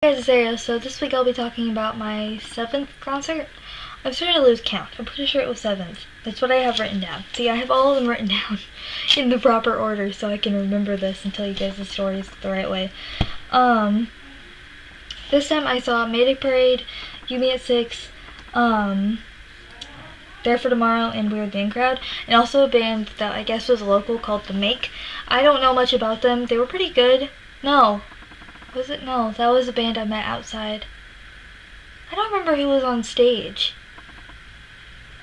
Hey guys, it's Ariel. So this week I'll be talking about my 7th concert. I'm starting to lose count. I'm pretty sure it was 7th. That's what I have written down. See, I have all of them written down in the proper order so I can remember this and tell you guys the stories the right way. This time I saw Mayday Parade, You Me at 6, There for Tomorrow, and Weird Band Crowd, and also a band that I guess was local called The Make. I don't know much about them. They were pretty good. No. Was it? No, that was a band I met outside. I don't remember who was on stage.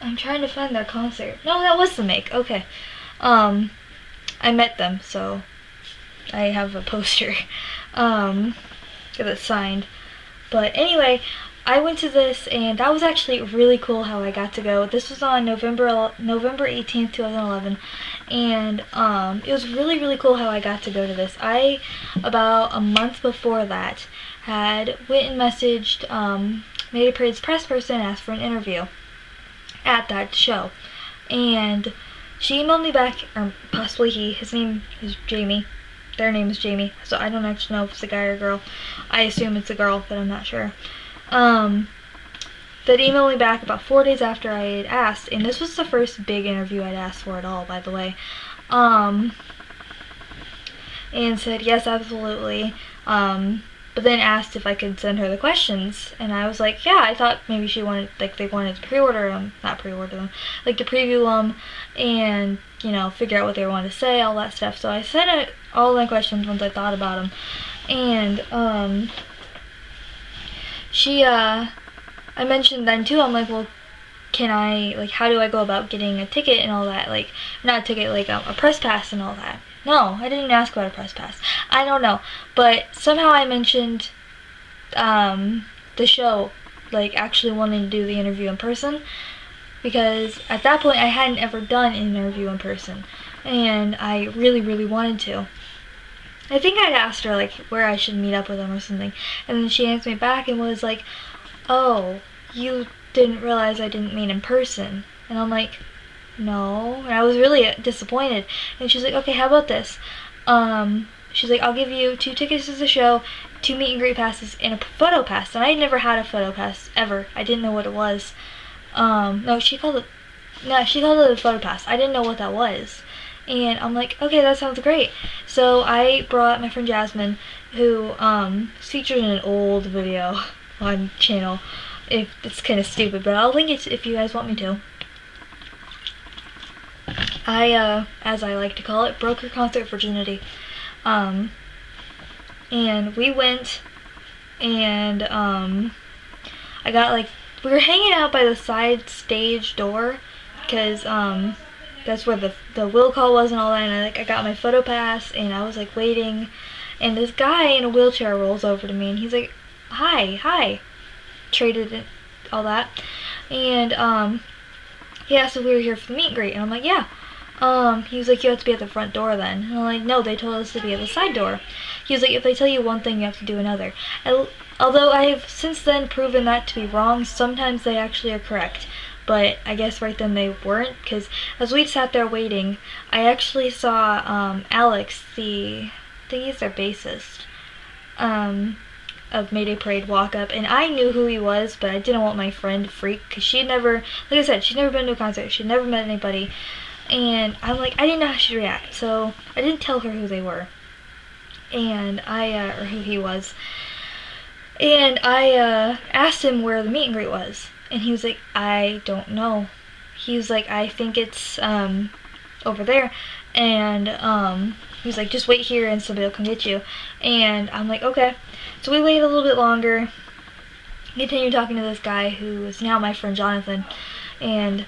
I'm trying to find their concert. No, that was The Make. Okay. I met them, so I have a poster. That's signed. But anyway, I went to this, and that was actually really cool how I got to go. This was on November 18th, 2011, and it was really, really cool how I got to go to this. I, about a month before that, had went and messaged Mayday Parade's press person and asked for an interview at that show. And she emailed me back, or possibly he, his name is Jamie. Their name is Jamie, so I don't actually know if it's a guy or a girl. I assume it's a girl, but I'm not sure. That emailed me back about 4 days after I had asked, and this was the first big interview I'd asked for at all, by the way, and said yes, absolutely, but then asked if I could send her the questions, and I was like, yeah, I thought maybe she wanted, like, they wanted to pre-order them, not pre-order them, like to preview them, and, you know, figure out what they wanted to say, all that stuff. So I sent all my questions once I thought about them, and, I mentioned then too, I'm like, well, can I, like, how do I go about getting a ticket and all that, like, not a ticket, like a press pass and all that. No, I didn't ask about a press pass. I don't know, but somehow I mentioned, the show, like, actually wanting to do the interview in person, because at that point I hadn't ever done an interview in person, and I really, really wanted to. I think I'd asked her, like, where I should meet up with them or something, and then she answered me back and was like, oh, you didn't realize I didn't mean in person. And I'm like, no. And I was really disappointed. And she's like, okay, how about this? She's like, I'll give you 2 tickets to the show, 2 meet and greet passes, and a photo pass. And I had never had a photo pass, ever. I didn't know what it was. No, she called it a photo pass. I didn't know what that was. And I'm like, okay, that sounds great. So I brought my friend Jasmine, who is featured in an old video on channel. If it's kind of stupid, but I'll link it if you guys want me to. I, as I like to call it, broke her concert virginity. And we went, and I got, like, we were hanging out by the side stage door, because that's where the will call was and all that, and I got my photo pass, and I was, like, waiting, and this guy in a wheelchair rolls over to me, and he's like, hi, traded it, all that, and he asked if we were here for the meet and greet, and I'm like, yeah. He was like, you have to be at the front door then, and I'm like, no, they told us to be at the side door. He was like, if they tell you one thing, you have to do another. Although I have since then proven that to be wrong, sometimes they actually are correct, but I guess right then they weren't, because as we sat there waiting, I actually saw Alex, I think he's their bassist, of Mayday Parade walk up, and I knew who he was, but I didn't want my friend to freak, because she had never, like I said, she'd never been to a concert, she'd never met anybody, and I'm like, I didn't know how she'd react, so I didn't tell her who they were, and or who he was, and I asked him where the meet and greet was, and he was like, I don't know. He was like, I think it's over there, and he was like, just wait here and somebody will come get you. And I'm like, okay. So we waited a little bit longer, continued talking to this guy who is now my friend Jonathan, and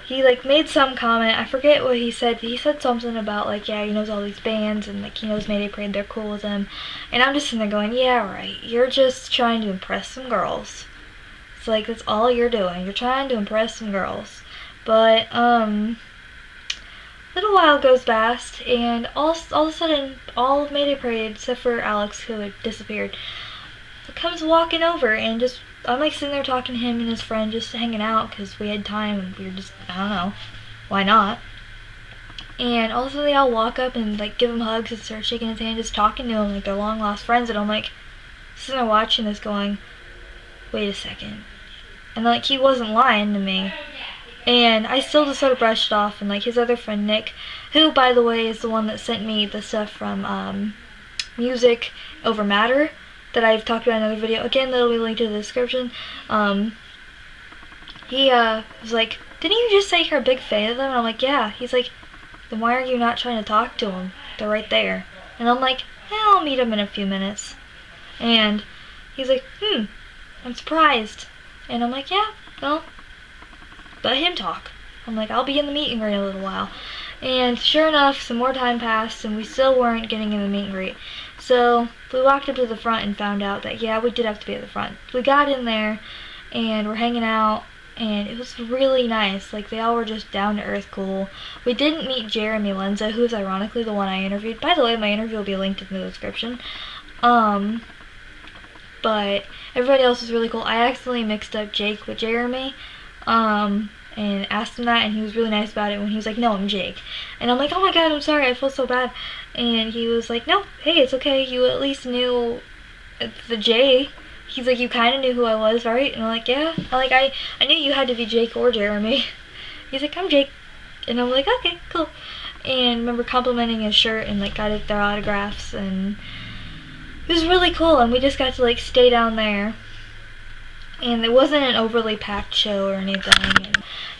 he, like, made some comment, I forget what he said, he said something about, like, yeah, he knows all these bands, and, like, he knows Mayday Parade, they're cool with him, and I'm just sitting there going, yeah, right, you're just trying to impress some girls. It's like, that's all you're doing, you're trying to impress some girls. But, a little while goes past, and all of a sudden, all of Mayday Parade, except for Alex, who had disappeared, comes walking over, and just, I'm, like, sitting there talking to him and his friend, just hanging out, because we had time, and we were just, I don't know, why not? And all of a sudden they all walk up and, like, give him hugs and start shaking his hand, just talking to him like they're long lost friends, and I'm like, sitting there watching this going, wait a second. And like, he wasn't lying to me. And I still just sort of brushed it off, and like his other friend Nick, who by the way is the one that sent me the stuff from Music Over Matter that I've talked about in another video. Again, that'll be linked in the description. He was like, didn't you just say you're a big fan of them? And I'm like, yeah. He's like, then why are you not trying to talk to them? They're right there. And I'm like, yeah, I'll meet them in a few minutes. And he's like, I'm surprised. And I'm like, yeah, well, let him talk. I'm like, I'll be in the meet and greet in a little while. And sure enough, some more time passed and we still weren't getting in the meet and greet. So we walked up to the front and found out that, yeah, we did have to be at the front. We got in there and we're hanging out, and it was really nice. Like, they all were just down to earth cool. We didn't meet Jeremy Lenza, who is ironically the one I interviewed. By the way, my interview will be linked in the description. But everybody else was really cool. I accidentally mixed up Jake with Jeremy, and asked him that, and he was really nice about it when he was like, no, I'm Jake. And I'm like, oh my god, I'm sorry, I feel so bad. And he was like, no, hey, it's okay, you at least knew the J. He's like, you kind of knew who I was, right? And I'm like, yeah. I knew you had to be Jake or Jeremy. He's like, I'm Jake. And I'm like, okay, cool. And remember complimenting his shirt and like got their autographs, and it was really cool. And we just got to like stay down there, and it wasn't an overly packed show or anything.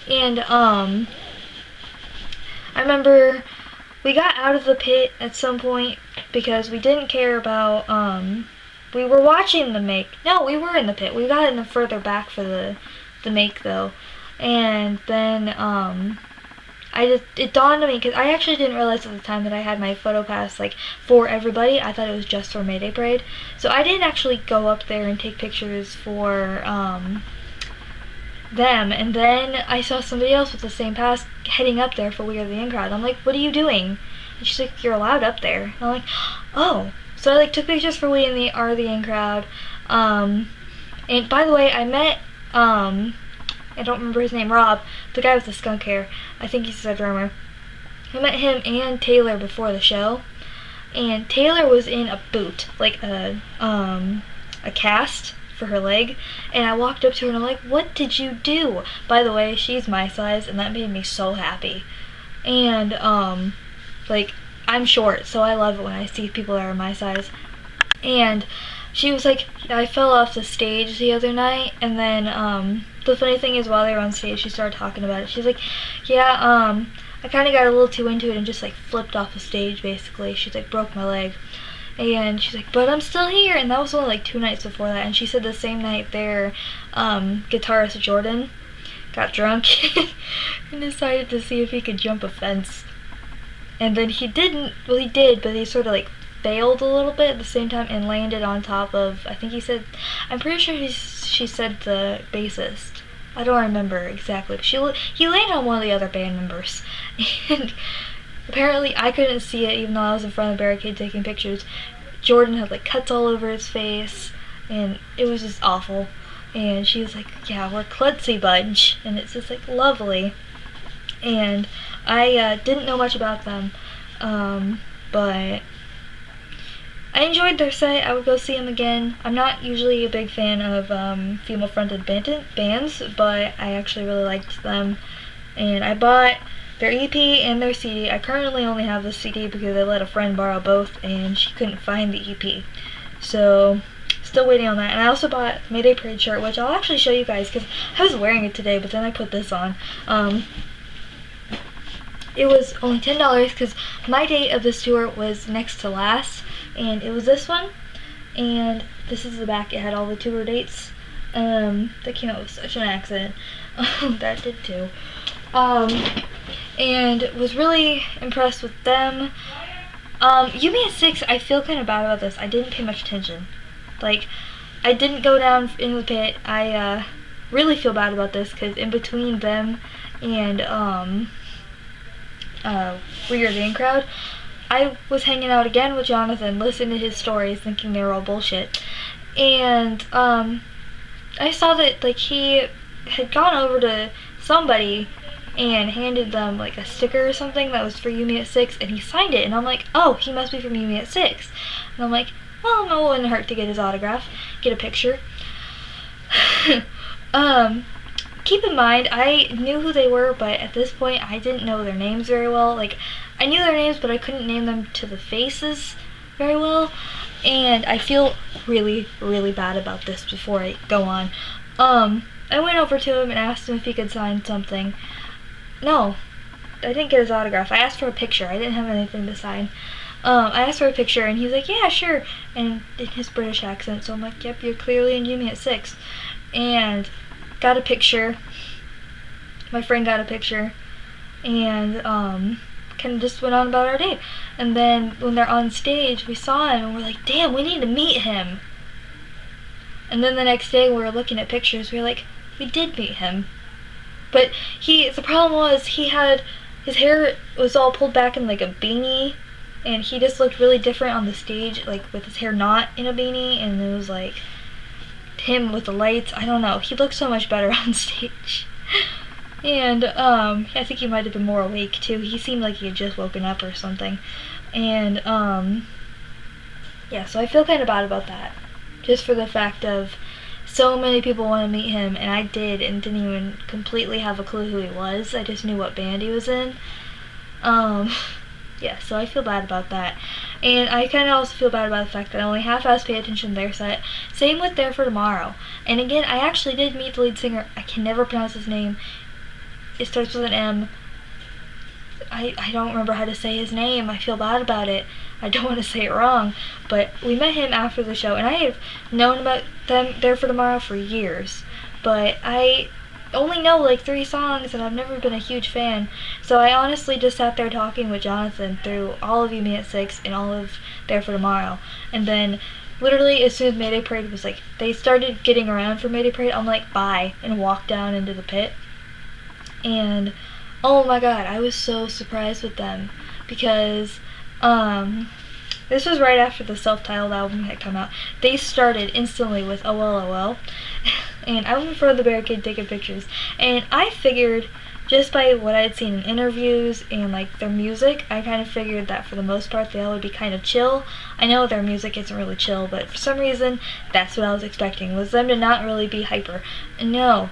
And I remember we got out of the pit at some point because we didn't care about we were watching the make. No, we were in the pit. We got in the further back for the make though. And then it dawned on me, because I actually didn't realize at the time that I had my photo pass like for everybody. I thought it was just for Mayday Parade. So I didn't actually go up there and take pictures for them. And then I saw somebody else with the same pass heading up there for We Are the In Crowd. I'm like, what are you doing? And she's like, you're allowed up there. And I'm like, oh. So I like took pictures for We Are the In Crowd. And by the way, I met I don't remember his name, Rob, the guy with the skunk hair. I think he's a drummer. I met him and Taylor before the show, and Taylor was in a boot, like a cast for her leg, and I walked up to her and I'm like, what did you do? By the way, she's my size, and that made me so happy. And like, I'm short, so I love it when I see people that are my size. And she was like, I fell off the stage the other night, and then the funny thing is, while they were on stage, she started talking about it. She's like, yeah, I kind of got a little too into it and just like flipped off the stage basically. She's like, broke my leg. And she's like, but I'm still here. And that was only like 2 nights before that. And she said the same night their guitarist Jordan got drunk and decided to see if he could jump a fence. And then he didn't, well he did, but he sort of like failed a little bit at the same time and landed on top of, I think he said, I'm pretty sure she said the bassist. I don't remember exactly. But he landed on one of the other band members. And apparently I couldn't see it even though I was in front of the barricade taking pictures. Jordan had like cuts all over his face, and it was just awful. And she was like, yeah, we're klutzy bunch, and it's just like lovely. And I didn't know much about them, but I enjoyed their set. I would go see them again. I'm not usually a big fan of female-fronted bands, but I actually really liked them. And I bought their EP and their CD. I currently only have the CD because I let a friend borrow both, and she couldn't find the EP. So, still waiting on that. And I also bought Mayday Parade shirt, which I'll actually show you guys, because I was wearing it today, but then I put this on. It was only $10 because my date of this tour was next to last, and it was this one, and this is the back. It had all the tour dates. That came out with such an accident. That did too. And was really impressed with them. You Me at 6, I feel kind of bad about this. I didn't pay much attention. Like, I didn't go down in the pit. I really feel bad about this because in between them and We Are the In Crowd, I was hanging out again with Jonathan, listening to his stories, thinking they were all bullshit. And I saw that like he had gone over to somebody and handed them like a sticker or something that was for You Me at 6, and he signed it, and I'm like, oh, he must be from You Me at 6. And I'm like, well, it wouldn't hurt to get his autograph, get a picture. Keep in mind, I knew who they were, but at this point, I didn't know their names very well. Like, I knew their names, but I couldn't name them to the faces very well. And I feel really, really bad about this before I go on. I went over to him and asked him if he could sign something. No, I didn't get his autograph. I asked for a picture. I didn't have anything to sign. I asked for a picture, and he's like, yeah, sure. And in his British accent, so I'm like, yep, you're clearly in uni at 6. And got a picture. My friend got a picture. And, kind of just went on about our date. And then when they're on stage, we saw him, and we're like, damn, we need to meet him. And then the next day, we were looking at pictures. We were like, we did meet him. But the problem was, his hair was all pulled back in like a beanie, and he just looked really different on the stage, like with his hair not in a beanie, and it was like him with the lights. I don't know. He looked so much better on stage. And I think he might have been more awake too. He seemed like he had just woken up or something. And yeah, so I feel kind of bad about that, just for the fact of so many people want to meet him, and I did, and didn't even completely have a clue who he was. I just knew what band he was in. Yeah, so I feel bad about that. And I kind of also feel bad about the fact that I only half-assed paid attention to their set. Same with There for Tomorrow. And again, I actually did meet the lead singer. I can never pronounce his name. It starts with an M. I don't remember how to say his name. I feel bad about it. I don't want to say it wrong. But we met him after the show, and I have known about them There for Tomorrow for years. But I only know like 3 songs, and I've never been a huge fan. So I honestly just sat there talking with Jonathan through all of You Me at 6 and all of There for Tomorrow. And then literally as soon as Mayday Parade was like, they started getting around for Mayday Parade, I'm like, bye, and walked down into the pit. And oh my god, I was so surprised with them, because this was right after the self-titled album had come out. They started instantly with Oh Well Oh Well, and I went in front of the barricade taking pictures, and I figured, just by what I had seen in interviews and like their music, I kind of figured that for the most part they all would be kind of chill. I know their music isn't really chill, but for some reason that's what I was expecting, was them to not really be hyper. And no,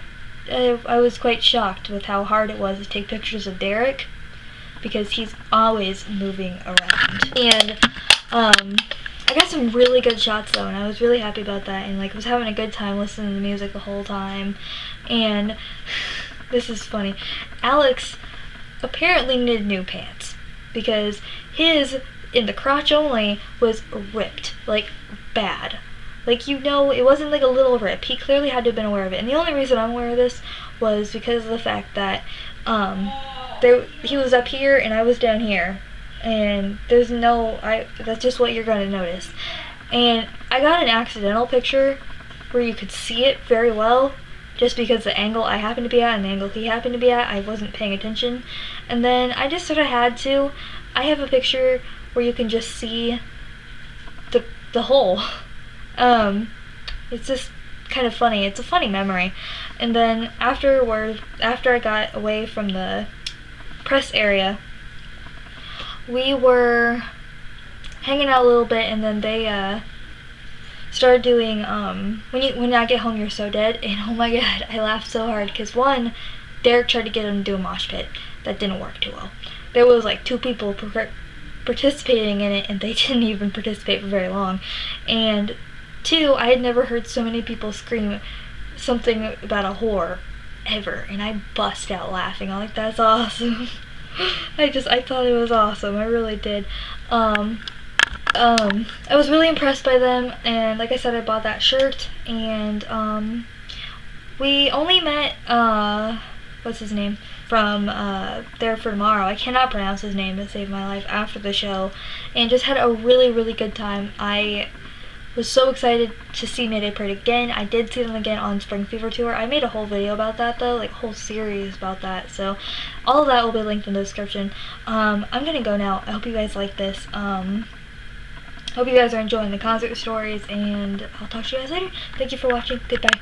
I was quite shocked with how hard it was to take pictures of Derek, because he's always moving around. And I got some really good shots though, and I was really happy about that, and like was having a good time listening to the music the whole time. And this is funny, Alex apparently needed new pants, because his in the crotch only was ripped, like bad. Like, you know, it wasn't like a little rip. He clearly had to have been aware of it. And the only reason I'm aware of this was because of the fact that he was up here and I was down here. And there's that's just what you're going to notice. And I got an accidental picture where you could see it very well, just because the angle I happened to be at and the angle he happened to be at, I wasn't paying attention. And then I just sort of had to. I have a picture where you can just see the hole. It's just kind of funny. It's a funny memory. And then after I got away from the press area, we were hanging out a little bit, and then they started doing when I Get Home You're So Dead, and oh my god, I laughed so hard because one, Derek tried to get him to do a mosh pit. That didn't work too well. There was like 2 people participating in it, and they didn't even participate for very long. And 2, I had never heard so many people scream something about a whore ever, and I bust out laughing. I'm like, that's awesome. I thought it was awesome. I really did. I was really impressed by them, and like I said, I bought that shirt, and we only met what's his name from There for Tomorrow. I cannot pronounce his name to save my life, after the show, and just had a really, really good time. I was so excited to see Mayday Parade again. I did see them again on Spring Fever Tour. I made a whole video about that though, like a whole series about that, so all of that will be linked in the description. I'm gonna go now. I hope you guys like this. Hope you guys are enjoying the concert stories, and I'll talk to you guys later. Thank you for watching. Goodbye.